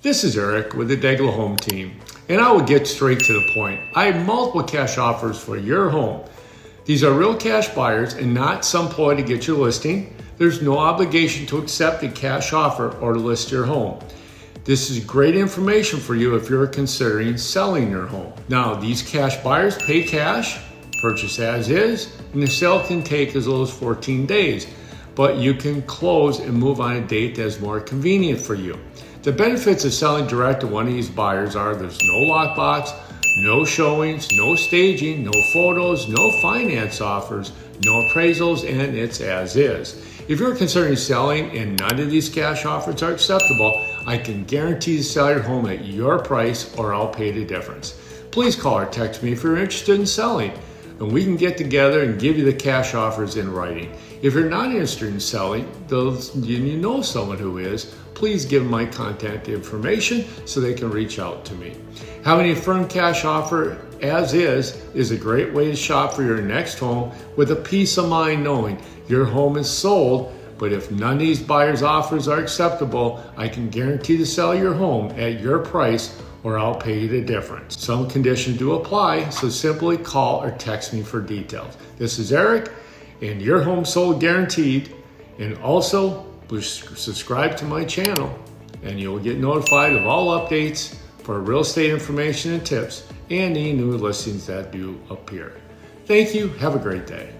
This is Eric with the Degelau Home Team, and I will get straight to the point. I have multiple cash offers for your home. These are real cash buyers and not some ploy to get your listing. There's no obligation to accept a cash offer or to list your home. This is great information for you if you're considering selling your home. Now, these cash buyers pay cash, purchase as is, and the sale can take as little as 14 days, but you can close and move on a date that is more convenient for you. The benefits of selling direct to one of these buyers are there's no lockbox, no showings, no staging, no photos, no finance offers, no appraisals, and it's as is. If you're considering selling and none of these cash offers are acceptable, I can guarantee to sell your home at your price or I'll pay the difference. Please call or text me if you're interested in selling, and we can get together and give you the cash offers in writing. If you're not interested in selling, you know someone who is, please give them my contact information so they can reach out to me. Having a firm cash offer as is a great way to shop for your next home with a peace of mind knowing your home is sold, but if none of these buyers' offers are acceptable, I can guarantee to sell your home at your price or I'll pay you the difference. Some conditions do apply, so simply call or text me for details. This is Eric, and your home sold guaranteed. And also, subscribe to my channel, and you'll get notified of all updates for real estate information and tips and any new listings that do appear. Thank you. Have a great day.